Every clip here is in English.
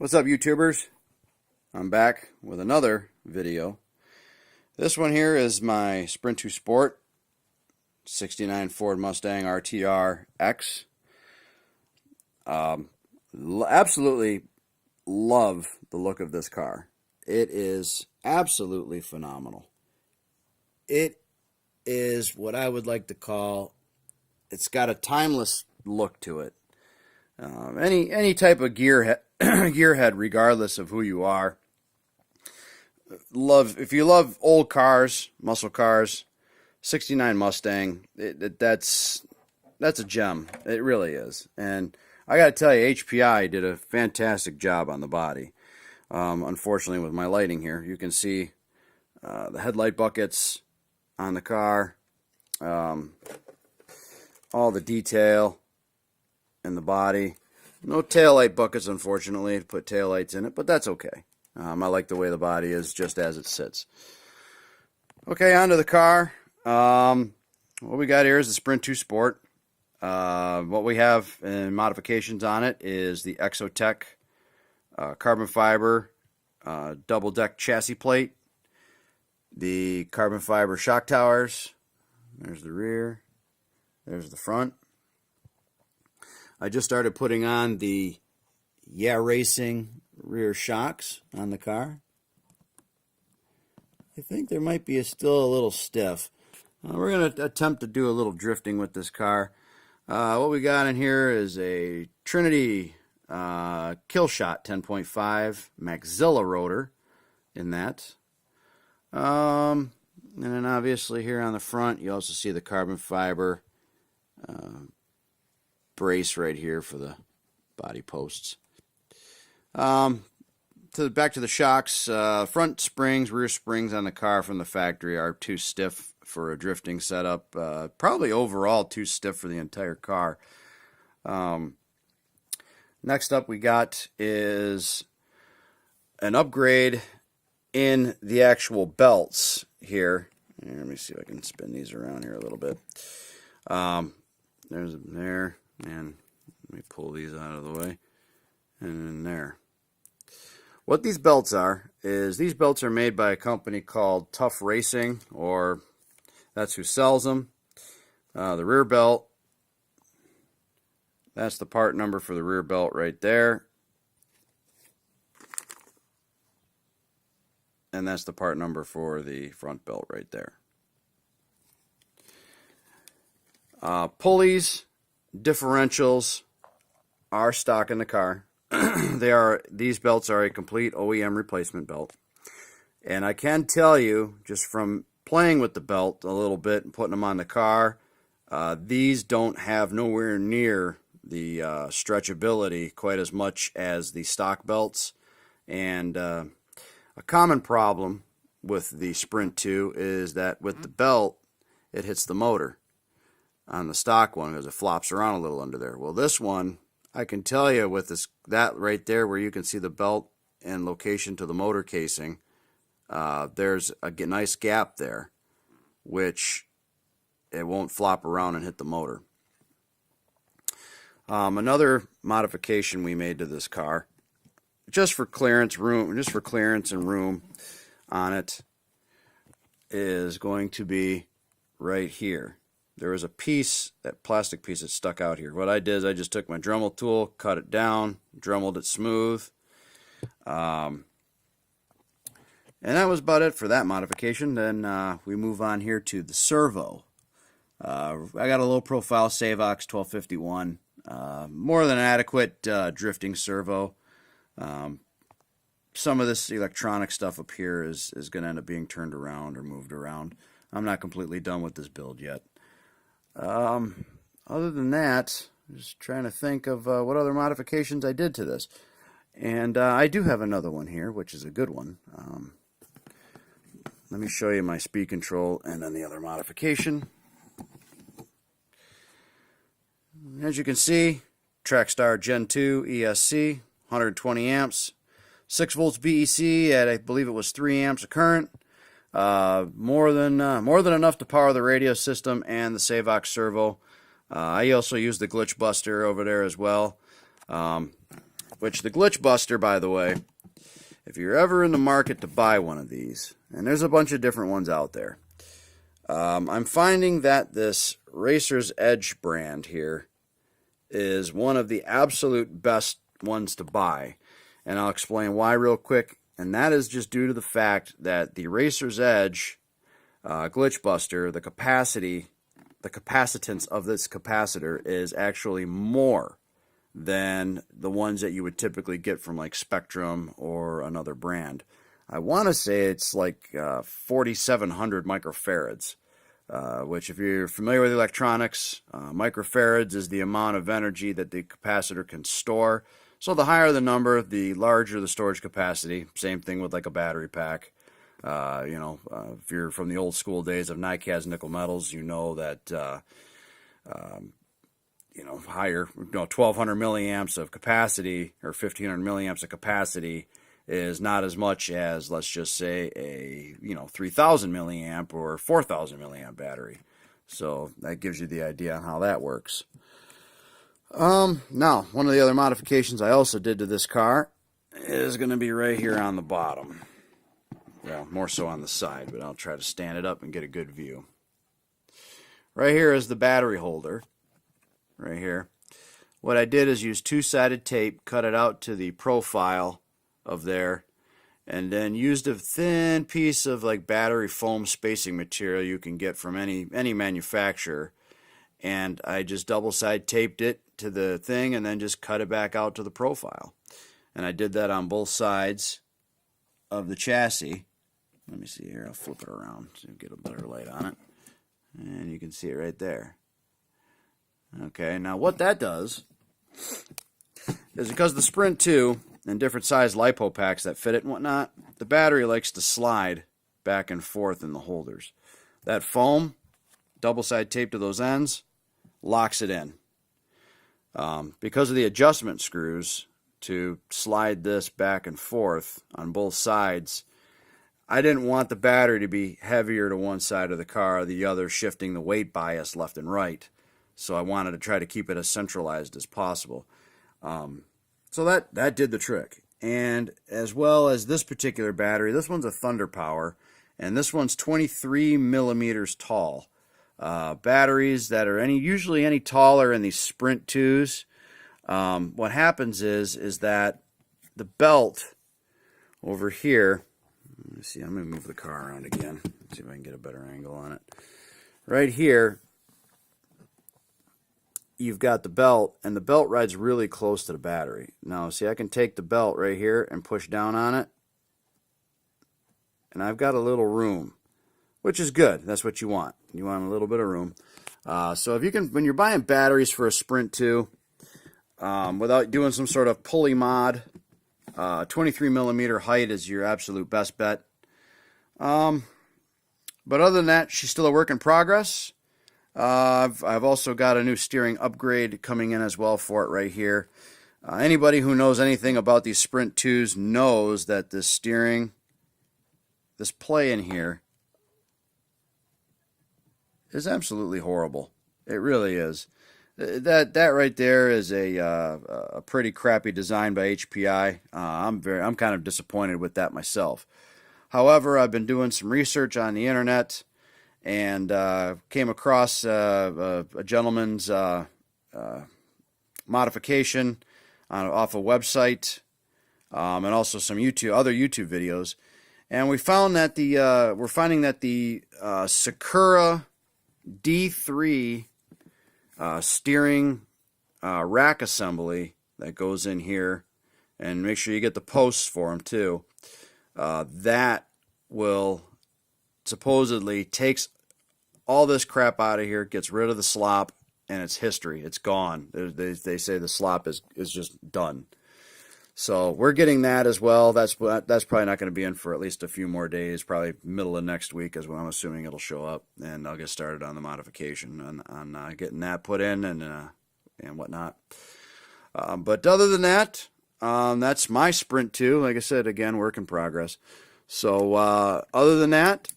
What's up, YouTubers? I'm back with another video. This one here is my Sprint 2 Sport 69 Ford Mustang RTR X. Absolutely love the look of this car. It is absolutely phenomenal. It is what I would like to call, it's got a timeless look to it. Any type of gearhead, regardless of who you are, if you love old cars, muscle cars, 69 Mustang, that's a gem. It really is. And I got to tell you, HPI did a fantastic job on the body. Unfortunately, with my lighting here, you can see the headlight buckets on the car, all the detail in the body. No taillight buckets, unfortunately, to put taillights in it, but that's okay. I like the way the body is just as it sits. Okay, onto the car. What we got here is the Sprint 2 Sport. What we have in modifications on it is the Exotech carbon fiber double deck chassis plate, the carbon fiber shock towers. There's the rear, there's the front. I just started putting on the Yeah Racing rear shocks on the car. I think there might be still a little stiff. We're going to attempt to do a little drifting with this car. What we got in here is a Trinity Killshot 10.5 Maxilla rotor in that. And then obviously here on the front you also see the carbon fiber brace right here for the body posts. Back to the shocks. Front springs, rear springs on the car from the factory are too stiff for a drifting setup. Probably overall too stiff for the entire car. Next up we got is an upgrade in the actual belts here. Let me see if I can spin these around here a little bit. There's there. And let me pull these out of the way. And then there. What these belts are is these belts are made by a company called Tough Racing, or that's who sells them. The rear belt, that's the part number for the rear belt right there. And that's the part number for the front belt right there. Pulleys, differentials are stock in the car. These belts are a complete OEM replacement belt. And I can tell you, just from playing with the belt a little bit and putting them on the car, these don't have nowhere near the stretchability quite as much as the stock belts. And a common problem with the Sprint 2 is that with the belt, it hits the motor on the stock one because it flops around a little under there. Well, this one, I can tell you with that right there where you can see the belt and location to the motor casing, there's a nice gap there, which it won't flop around and hit the motor. Another modification we made to this car, just for clearance and room on it, is going to be right here. There was a piece, that plastic piece that stuck out here. What I did is I just took my Dremel tool, cut it down, Dremeled it smooth. And that was about it for that modification. Then we move on here to the servo. I got a low profile Savox 1251. More than adequate drifting servo. Some of this electronic stuff up here is going to end up being turned around or moved around. I'm not completely done with this build yet. Other than that, I'm just trying to think of what other modifications I did to this. And I do have another one here, which is a good one. Let me show you my speed control and then the other modification. As you can see, Trackstar Gen 2 ESC, 120 amps, 6 volts BEC at, I believe it was 3 amps of current. More than enough to power the radio system and the Savox servo. I also use the Glitch Buster over there as well. which the Glitch Buster, by the way, if you're ever in the market to buy one of these, and there's a bunch of different ones out there, I'm finding that this Racer's Edge brand here is one of the absolute best ones to buy. And I'll explain why real quick. And that is just due to the fact that the Racer's Edge Glitch Buster, the capacitance of this capacitor is actually more than the ones that you would typically get from like Spectrum or another brand. I want to say it's like 4,700 microfarads, which if you're familiar with electronics, microfarads is the amount of energy that the capacitor can store. So the higher the number, the larger the storage capacity. Same thing with like a battery pack. If you're from the old school days of NiCad nickel metals, you know that higher, 1,200 milliamps of capacity or 1,500 milliamps of capacity is not as much as, let's just say, a 3,000 milliamp or 4,000 milliamp battery. So that gives you the idea on how that works. Now, one of the other modifications I also did to this car is going to be right here on the bottom. Well, more so on the side, but I'll try to stand it up and get a good view. Right here is the battery holder. Right here. What I did is use two-sided tape, cut it out to the profile of there, and then used a thin piece of like battery foam spacing material you can get from any manufacturer, and I just double-side taped it to the thing and then just cut it back out to the profile. And I did that on both sides of the chassis. Let me see here, I'll flip it around so you get a better light on it, and you can see it right there. Okay, now what that does is, because the Sprint 2 and different size LiPo packs that fit it and whatnot, the battery likes to slide back and forth in the holders. That foam, double-side tape to those ends, locks it in. Because of the adjustment screws to slide this back and forth on both sides, I didn't want the battery to be heavier to one side of the car or the other, shifting the weight bias left and right. So I wanted to try to keep it as centralized as possible. So that did the trick. And as well as this particular battery, this one's a Thunder Power, and this one's 23 millimeters tall. Batteries that are usually any taller in these Sprint 2s, what happens is that the belt over here, let me see, I'm going to move the car around again, see if I can get a better angle on it. Right here, you've got the belt, and the belt rides really close to the battery. Now, see, I can take the belt right here and push down on it, and I've got a little room, which is good. That's what you want. You want a little bit of room. So if you can, when you're buying batteries for a Sprint 2, without doing some sort of pulley mod, 23 millimeter height is your absolute best bet. But other than that, she's still a work in progress. I've also got a new steering upgrade coming in as well for it right here. Anybody who knows anything about these Sprint 2s knows that this steering, this play in here, is absolutely horrible. It really is. That right there is a pretty crappy design by HPI. I'm kind of disappointed with that myself. However, I've been doing some research on the internet and came across a gentleman's modification off a website, and also some other YouTube videos. And we're finding that the Sakura D3 steering rack assembly that goes in here, and make sure you get the posts for them too, that will supposedly takes all this crap out of here, gets rid of the slop, and it's history. It's gone. They say the slop is just done. So we're getting that as well. That's probably not going to be in for at least a few more days. Probably middle of next week is when I'm assuming it'll show up, and I'll get started on the modification on getting that put in and whatnot. But other than that, that's my Sprint 2. Like I said, again, work in progress. So other than that,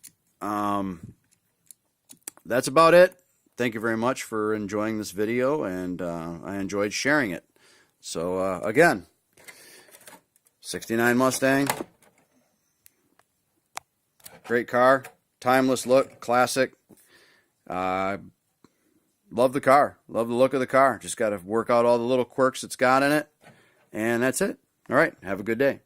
that's about it. Thank you very much for enjoying this video, and I enjoyed sharing it. So again, '69 Mustang. Great car. Timeless look. Classic. Love the car. Love the look of the car. Just got to work out all the little quirks it's got in it. And that's it. All right. Have a good day.